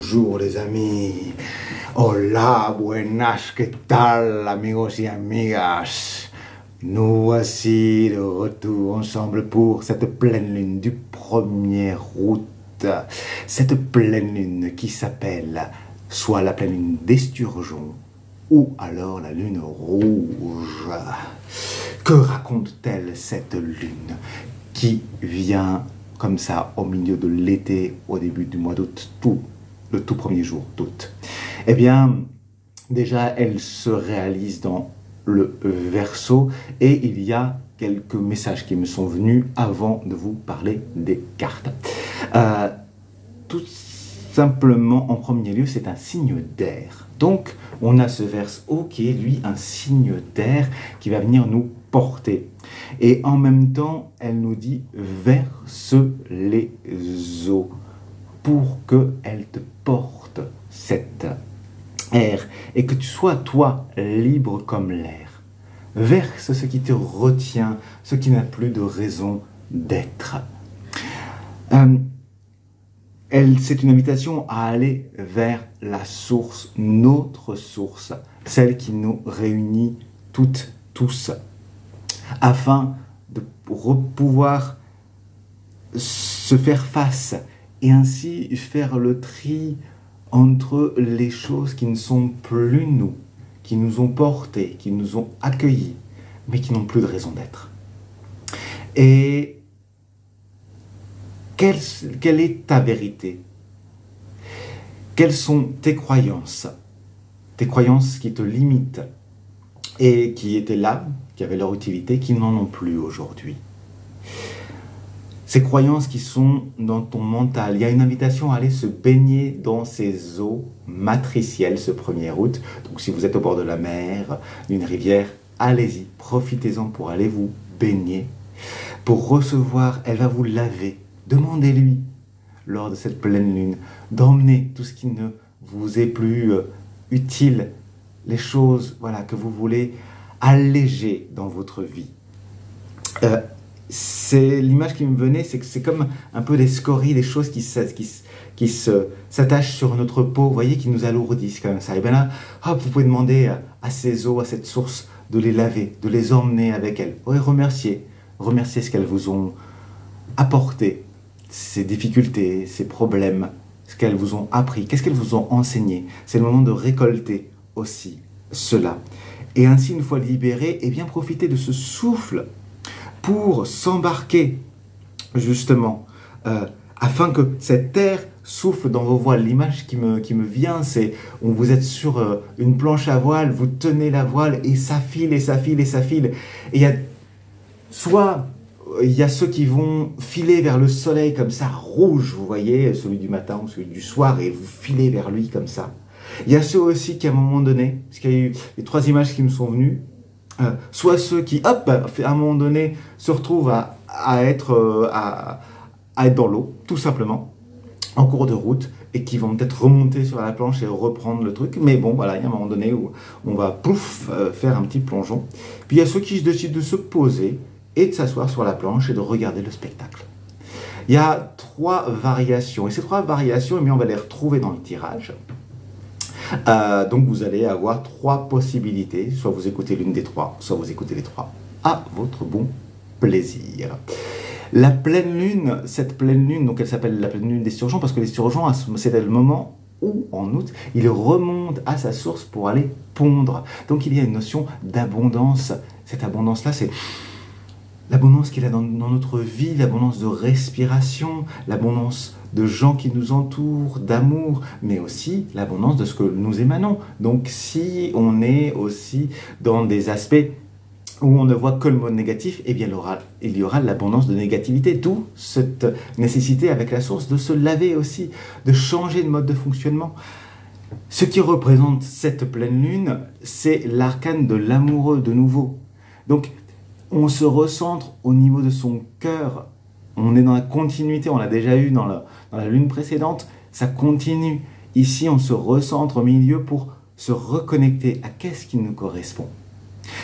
Bonjour les amis, hola, buenas, ¿qué tal amigos y amigas? Nous voici de retour ensemble pour cette pleine lune du 1er août. Cette pleine lune qui s'appelle soit la pleine lune d'Esturgeon ou alors la lune rouge. Que raconte-t-elle cette lune qui vient comme ça au milieu de l'été, au début du mois d'août, le tout premier jour d'août? Eh bien, déjà, elle se réalise dans le Verseau et il y a quelques messages qui me sont venus avant de vous parler des cartes. Tout simplement, en premier lieu, c'est un signe d'air. Donc, on a ce Verseau qui est, lui, un signe d'air qui va venir nous porter. Et en même temps, elle nous dit « verse les eaux » pour qu'elle te porte cet air et que tu sois, toi, libre comme l'air. Verse ce qui te retient, ce qui n'a plus de raison d'être. C'est une invitation à aller vers la source, notre source, celle qui nous réunit toutes, tous, afin de pouvoir se faire face et ainsi faire le tri entre les choses qui ne sont plus nous, qui nous ont portés, qui nous ont accueillis, mais qui n'ont plus de raison d'être. Et quelle est ta vérité? Quelles sont tes croyances qui te limitent et qui étaient là, qui avaient leur utilité, qui n'en ont plus aujourd'hui? Ces croyances qui sont dans ton mental, il y a une invitation à aller se baigner dans ces eaux matricielles ce 1er août. Donc si vous êtes au bord de la mer, d'une rivière, allez-y, profitez-en pour aller vous baigner, pour recevoir, elle va vous laver. Demandez-lui, lors de cette pleine lune, d'emmener tout ce qui ne vous est plus utile, les choses voilà, que vous voulez alléger dans votre vie. C'est l'image qui me venait, c'est que c'est comme un peu des scories, des choses qui s'attachent sur notre peau, vous voyez, qui nous alourdissent comme ça. Et bien là, hop, vous pouvez demander à ces eaux, à cette source, de les laver, de les emmener avec elles. Oui, remercier ce qu'elles vous ont apporté, ces difficultés, ces problèmes, ce qu'elles vous ont appris, qu'est-ce qu'elles vous ont enseigné. C'est le moment de récolter aussi cela. Et ainsi, une fois libéré, eh bien, profitez de ce souffle pour s'embarquer, justement, afin que cet air souffle dans vos voiles. L'image qui me vient, c'est vous êtes sur une planche à voile, vous tenez la voile et ça file et ça file et ça file. Et il y a ceux qui vont filer vers le soleil comme ça, rouge, vous voyez, celui du matin ou celui du soir, et vous filez vers lui comme ça. Il y a ceux aussi qui, à un moment donné, parce qu'il y a eu les 3 images qui me sont venues, soit ceux qui, hop, à un moment donné, se retrouvent à être dans l'eau, tout simplement, en cours de route, et qui vont peut-être remonter sur la planche et reprendre le truc. Mais bon, voilà, il y a un moment donné où on va, pouf, faire un petit plongeon. Puis il y a ceux qui décident de se poser et de s'asseoir sur la planche et de regarder le spectacle. Il y a 3 variations, et ces 3 variations, eh bien, on va les retrouver dans le tirage. Donc vous allez avoir 3 possibilités, soit vous écoutez l'une des 3, soit vous écoutez les 3, à votre bon plaisir. La pleine lune, cette pleine lune, donc elle s'appelle la pleine lune d'Esturgeon, parce que l'Esturgeon, c'est le moment où, en août, il remonte à sa source pour aller pondre. Donc il y a une notion d'abondance. Cette abondance-là, c'est l'abondance qu'il y a dans notre vie, l'abondance de respiration, l'abondance de gens qui nous entourent, d'amour, mais aussi l'abondance de ce que nous émanons. Donc si on est aussi dans des aspects où on ne voit que le mot négatif, eh bien il y aura l'abondance de négativité, d'où cette nécessité avec la source de se laver aussi, de changer de mode de fonctionnement. Ce qui représente cette pleine lune, c'est l'arcane de l'amoureux de nouveau. Donc on se recentre au niveau de son cœur. On est dans la continuité, on l'a déjà eu dans la lune précédente, ça continue. Ici, on se recentre au milieu pour se reconnecter à qu'est-ce qui nous correspond.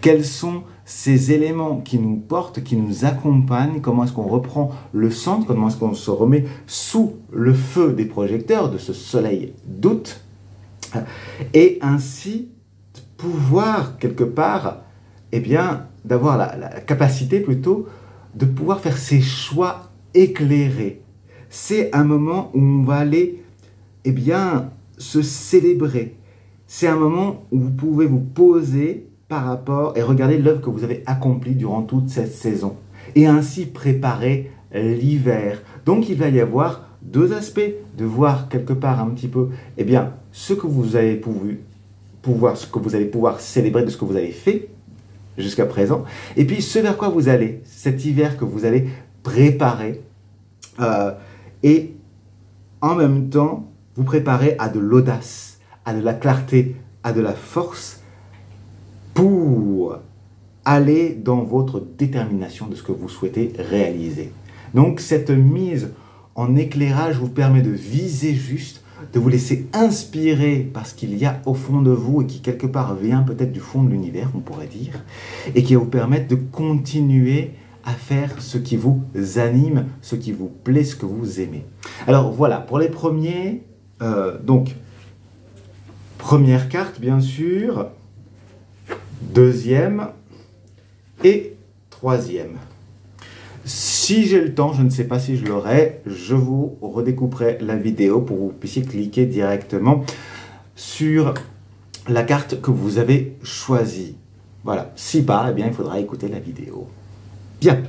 Quelles sont ces éléments qui nous portent, qui nous accompagnent, comment est-ce qu'on reprend le centre, comment est-ce qu'on se remet sous le feu des projecteurs de ce soleil d'août, et ainsi pouvoir quelque part, eh bien, d'avoir la capacité plutôt de pouvoir faire ses choix éclairés. C'est un moment où on va aller, eh bien, se célébrer. C'est un moment où vous pouvez vous poser par rapport et regarder l'œuvre que vous avez accomplie durant toute cette saison et ainsi préparer l'hiver. Donc il va y avoir deux aspects, de voir quelque part un petit peu, eh bien, ce que vous allez pouvoir célébrer de ce que vous avez fait jusqu'à présent, et puis ce vers quoi vous allez, cet hiver que vous allez préparer, et en même temps vous préparer à de l'audace, à de la clarté, à de la force, pour aller dans votre détermination de ce que vous souhaitez réaliser. Donc cette mise en éclairage vous permet de viser juste, de vous laisser inspirer par ce qu'il y a au fond de vous et qui quelque part vient peut-être du fond de l'univers, on pourrait dire, et qui va vous permettre de continuer à faire ce qui vous anime, ce qui vous plaît, ce que vous aimez. Alors voilà, pour les premiers, donc, première carte bien sûr, deuxième et troisième. Si j'ai le temps, je ne sais pas si je l'aurai, je vous redécouperai la vidéo pour que vous puissiez cliquer directement sur la carte que vous avez choisie. Voilà, si pas, eh bien, il faudra écouter la vidéo. Bien,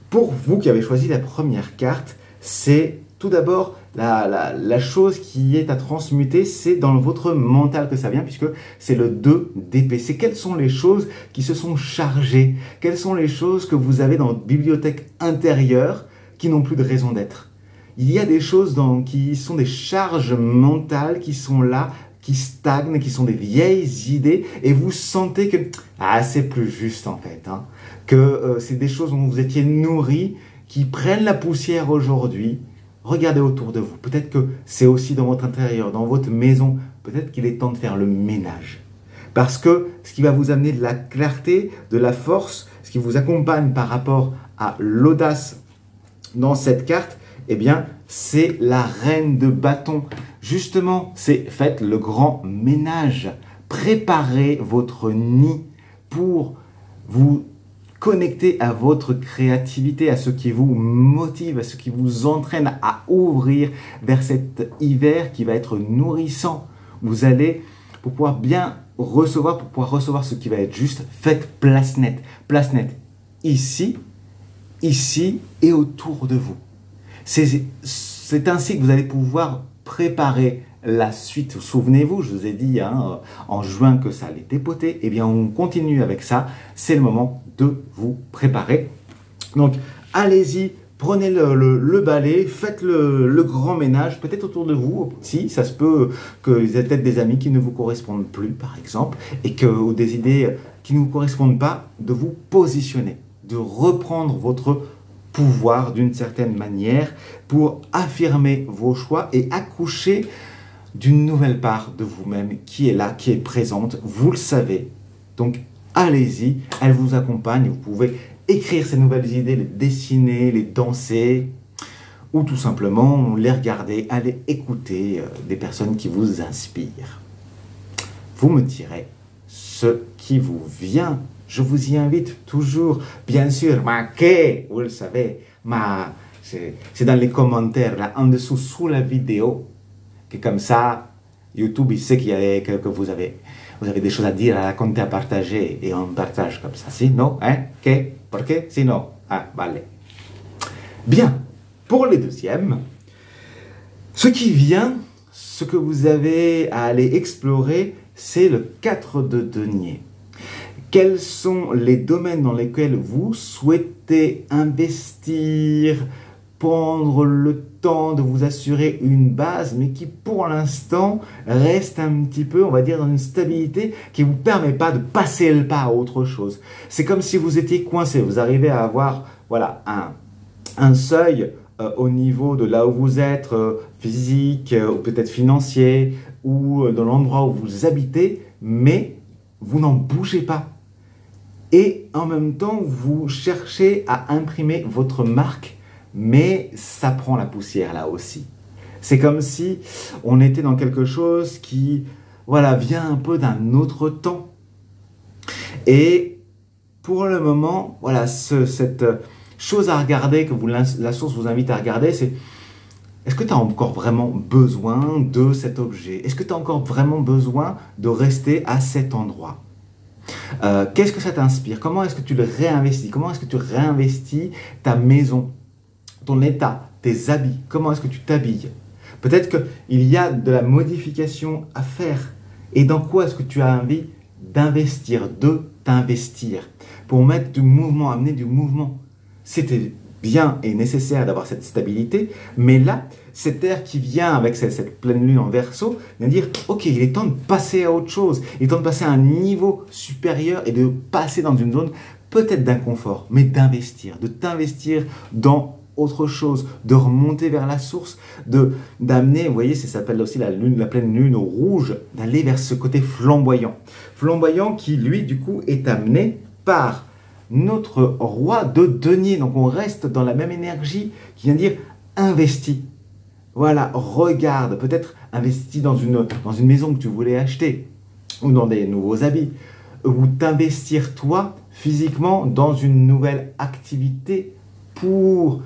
pour vous qui avez choisi la première carte, c'est tout d'abord la chose qui est à transmuter, c'est dans votre mental que ça vient, puisque c'est le 2 d'épée. C'est quelles sont les choses qui se sont chargées, quelles sont les choses que vous avez dans votre bibliothèque intérieure qui n'ont plus de raison d'être. Il y a des choses qui sont des charges mentales qui sont là, qui stagnent, qui sont des vieilles idées, et vous sentez que c'est plus juste en fait, hein, que c'est des choses dont vous étiez nourri, qui prennent la poussière aujourd'hui. Regardez autour de vous. Peut-être que c'est aussi dans votre intérieur, dans votre maison. Peut-être qu'il est temps de faire le ménage. Parce que ce qui va vous amener de la clarté, de la force, ce qui vous accompagne par rapport à l'audace dans cette carte, eh bien, c'est la reine de bâton. Justement, c'est faites le grand ménage. Préparez votre nid pour vous connectez à votre créativité, à ce qui vous motive, à ce qui vous entraîne à ouvrir vers cet hiver qui va être nourrissant. Vous allez, pour pouvoir bien recevoir, pour pouvoir recevoir ce qui va être juste, faites place nette. Place nette ici, ici et autour de vous. C'est ainsi que vous allez pouvoir préparer la suite. Souvenez-vous, je vous ai dit en juin que ça allait dépoter. Eh bien, on continue avec ça. C'est le moment de vous préparer. Donc, allez-y, prenez le balai, faites le grand ménage, peut-être autour de vous. Si, ça se peut que vous ayez peut-être des amis qui ne vous correspondent plus, par exemple, ou des idées qui ne vous correspondent pas, de vous positionner, de reprendre votre pouvoir d'une certaine manière pour affirmer vos choix et accoucher d'une nouvelle part de vous-même qui est là, qui est présente, vous le savez. Donc, allez-y, elle vous accompagne, vous pouvez écrire ces nouvelles idées, les dessiner, les danser, ou tout simplement les regarder, aller écouter des personnes qui vous inspirent. Vous me direz ce qui vous vient. Je vous y invite toujours, bien sûr, vous le savez, c'est dans les commentaires, là, en dessous, sous la vidéo, que comme ça, YouTube, il sait que vous avez des choses à dire, à raconter, à partager, et on partage comme ça. Sinon, Pourquoi? Sinon, vale. Bien, pour les deuxièmes, ce qui vient, ce que vous avez à aller explorer, c'est le 4 de denier. Quels sont les domaines dans lesquels vous souhaitez investir, prendre le temps de vous assurer une base, mais qui pour l'instant reste un petit peu, on va dire, dans une stabilité qui ne vous permet pas de passer le pas à autre chose. C'est comme si vous étiez coincé, vous arrivez à avoir voilà, un seuil au niveau de là où vous êtes, physique, ou peut-être financier, ou dans l'endroit où vous habitez, mais vous n'en bougez pas. Et en même temps, vous cherchez à imprimer votre marque, mais ça prend la poussière là aussi. C'est comme si on était dans quelque chose qui, voilà, vient un peu d'un autre temps. Et pour le moment, voilà, cette chose à regarder que la source vous invite à regarder, c'est est-ce que tu as encore vraiment besoin de cet objet? Est-ce que tu as encore vraiment besoin de rester à cet endroit? Qu'est-ce que ça t'inspire? Comment est-ce que tu le réinvestis? Comment est-ce que tu réinvestis ta maison, ton état, tes habits? Comment est-ce que tu t'habilles? Peut-être qu'il y a de la modification à faire. Et dans quoi est-ce que tu as envie d'investir, de t'investir pour mettre du mouvement, amener du mouvement? C'était bien et nécessaire d'avoir cette stabilité, mais là, cet air qui vient avec cette pleine lune en Verseau, vient dire, ok, il est temps de passer à autre chose, il est temps de passer à un niveau supérieur et de passer dans une zone peut-être d'inconfort, mais d'investir, de t'investir dans autre chose, de remonter vers la source, d'amener, vous voyez, ça s'appelle aussi la pleine lune rouge, d'aller vers ce côté flamboyant. Flamboyant qui, lui, du coup, est amené par notre roi de denier. Donc on reste dans la même énergie qui vient dire investis. Voilà, regarde, peut-être investis dans une maison que tu voulais acheter ou dans des nouveaux habits, ou t'investir toi physiquement dans une nouvelle activité pour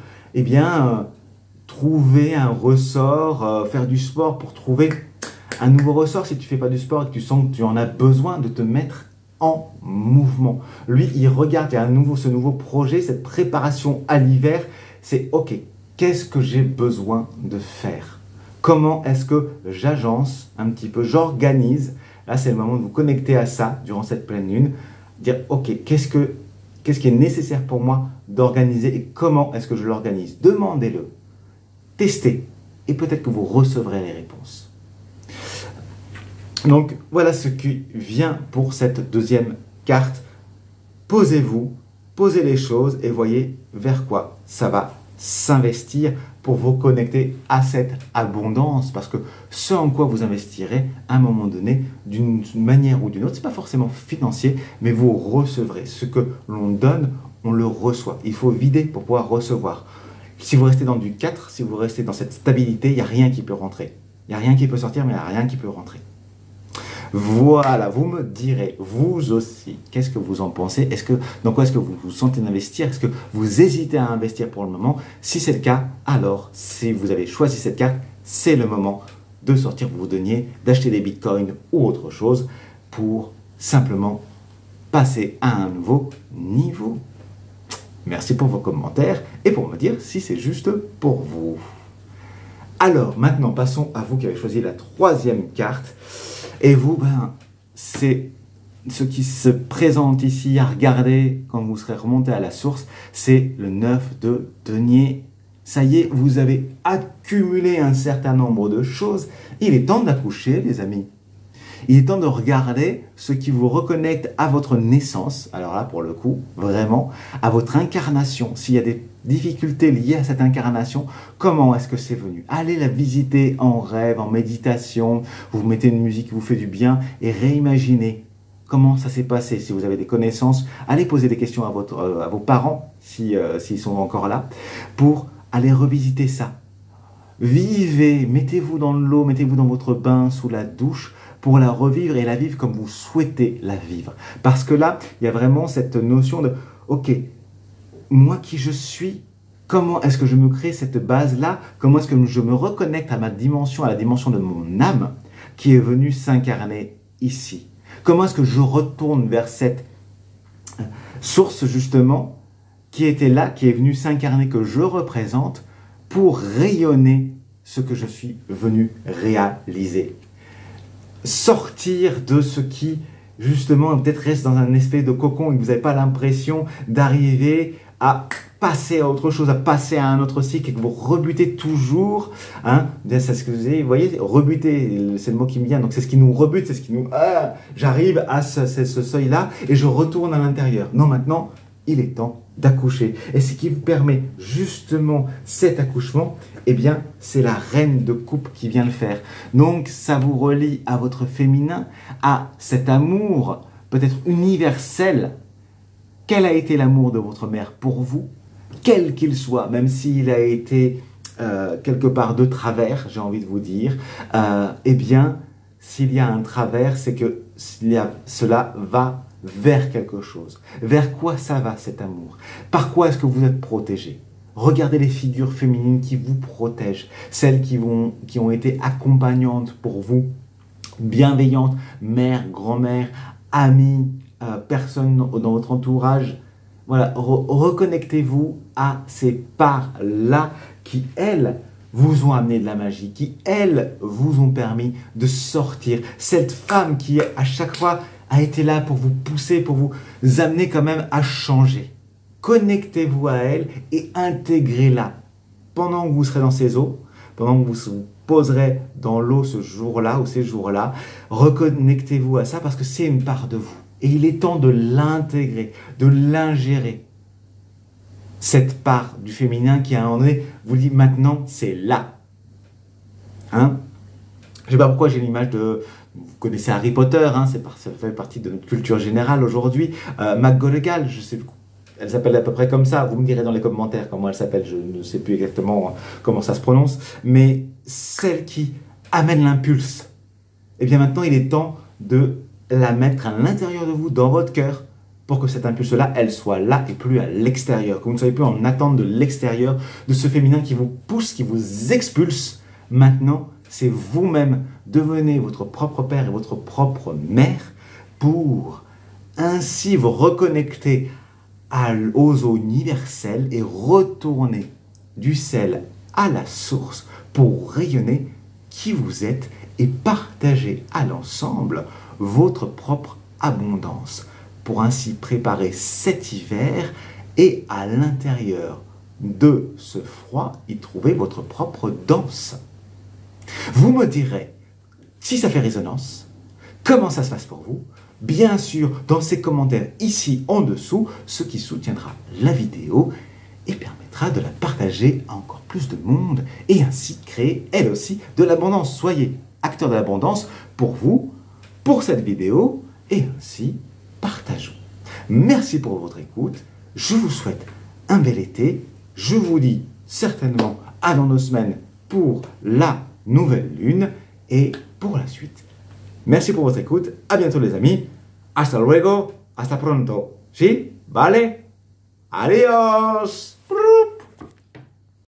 trouver un ressort, faire du sport pour trouver un nouveau ressort. Si tu ne fais pas du sport et que tu sens que tu en as besoin, de te mettre en mouvement. Lui, il regarde, il y a ce nouveau projet, cette préparation à l'hiver, c'est ok, qu'est-ce que j'ai besoin de faire? Comment est-ce que j'agence un petit peu, j'organise? Là, c'est le moment de vous connecter à ça durant cette pleine lune, dire ok, qu'est-ce qui est nécessaire pour moi d'organiser et comment est-ce que je l'organise? Demandez-le, testez et peut-être que vous recevrez les réponses. Donc, voilà ce qui vient pour cette deuxième carte. Posez-vous, posez les choses et voyez vers quoi ça va s'investir pour vous connecter à cette abondance. Parce que ce en quoi vous investirez, à un moment donné, d'une manière ou d'une autre, ce n'est pas forcément financier, mais vous recevrez. Ce que l'on donne, on le reçoit. Il faut vider pour pouvoir recevoir. Si vous restez dans du 4, si vous restez dans cette stabilité, il n'y a rien qui peut rentrer. Il n'y a rien qui peut sortir, mais il n'y a rien qui peut rentrer. Voilà, vous me direz, vous aussi, qu'est-ce que vous en pensez? Dans quoi est-ce que vous vous sentez d'investir? Est-ce que vous hésitez à investir pour le moment? Si c'est le cas, alors, si vous avez choisi cette carte, c'est le moment de sortir vos deniers, d'acheter des bitcoins ou autre chose pour simplement passer à un nouveau niveau. Merci pour vos commentaires et pour me dire si c'est juste pour vous. Alors, maintenant, passons à vous qui avez choisi la troisième carte. Et vous, c'est ce qui se présente ici à regarder quand vous serez remonté à la source, c'est le 9 de denier. Ça y est, vous avez accumulé un certain nombre de choses. Il est temps d'accoucher, les amis. Il est temps de regarder ce qui vous reconnecte à votre naissance. Alors là, pour le coup, vraiment, à votre incarnation. S'il y a des difficultés liées à cette incarnation, comment est-ce que c'est venu? Allez la visiter en rêve, en méditation. Vous mettez une musique qui vous fait du bien et réimaginez comment ça s'est passé. Si vous avez des connaissances, allez poser des questions à vos parents, s'ils sont encore là, pour aller revisiter ça. Vivez, mettez-vous dans l'eau, mettez-vous dans votre bain, sous la douche, pour la revivre et la vivre comme vous souhaitez la vivre. Parce que là, il y a vraiment cette notion de, ok, moi qui je suis, comment est-ce que je me crée cette base-là? Comment est-ce que je me reconnecte à ma dimension, à la dimension de mon âme qui est venue s'incarner ici? Comment est-ce que je retourne vers cette source justement qui était là, qui est venue s'incarner, que je représente pour rayonner ce que je suis venu réaliser? Sortir de ce qui, justement, peut-être reste dans un espèce de cocon et que vous n'avez pas l'impression d'arriver à passer à autre chose, à passer à un autre cycle et que vous rebutez toujours. C'est ce que vous voyez, rebuter, c'est le mot qui me vient. Donc c'est ce qui nous rebute, c'est ce qui nous... j'arrive à ce seuil-là et je retourne à l'intérieur. Non, maintenant, il est temps d'accoucher. Et ce qui vous permet justement cet accouchement, eh bien, c'est la reine de coupe qui vient le faire. Donc, ça vous relie à votre féminin, à cet amour peut-être universel quel a été l'amour de votre mère pour vous, quel qu'il soit, même s'il a été quelque part de travers, j'ai envie de vous dire, eh bien, s'il y a un travers, c'est que cela va vers quelque chose. Vers quoi ça va cet amour? Par quoi est-ce que vous êtes protégé? Regardez les figures féminines qui vous protègent, celles qui ont été accompagnantes pour vous, bienveillantes, mère, grand-mère, amies, personnes dans votre entourage. Voilà, reconnectez-vous à ces parts-là qui, elles, vous ont amené de la magie, qui, elles, vous ont permis de sortir. Cette femme qui, à chaque fois, a été là pour vous pousser, pour vous amener quand même à changer. Connectez-vous à elle et intégrez-la. Pendant que vous serez dans ces eaux, pendant que vous vous poserez dans l'eau ce jour-là ou ces jours-là, reconnectez-vous à ça parce que c'est une part de vous. Et il est temps de l'intégrer, de l'ingérer. Cette part du féminin qui, à un moment donné, vous dit maintenant, c'est là. Hein? Je ne sais pas pourquoi j'ai l'image de... Vous connaissez Harry Potter, hein, ça fait partie de notre culture générale aujourd'hui. McGonagall, je sais, elle s'appelle à peu près comme ça. Vous me direz dans les commentaires comment elle s'appelle, je ne sais plus exactement comment ça se prononce. Mais celle qui amène l'impulse. Et bien maintenant, il est temps de la mettre à l'intérieur de vous, dans votre cœur, pour que cet impulse-là, elle soit là et plus à l'extérieur. Que vous ne soyez plus en attente de l'extérieur, de ce féminin qui vous pousse, qui vous expulse. Maintenant, c'est vous-même. Devenez votre propre père et votre propre mère pour ainsi vous reconnecter aux eaux universelles et retourner du sel à la source pour rayonner qui vous êtes et partager à l'ensemble votre propre abondance pour ainsi préparer cet hiver et à l'intérieur de ce froid y trouver votre propre danse. Vous me direz si ça fait résonance, comment ça se passe pour vous, bien sûr dans ces commentaires ici en dessous, ce qui soutiendra la vidéo et permettra de la partager à encore plus de monde et ainsi créer elle aussi de l'abondance. Soyez acteur de l'abondance pour vous, pour cette vidéo et ainsi partageons. Merci pour votre écoute, je vous souhaite un bel été, je vous dis certainement à dans 2 semaines pour la nouvelle lune et pour la suite. Merci pour votre écoute, à bientôt les amis, hasta luego, hasta pronto, ¿sí? ¿Vale? Adiós.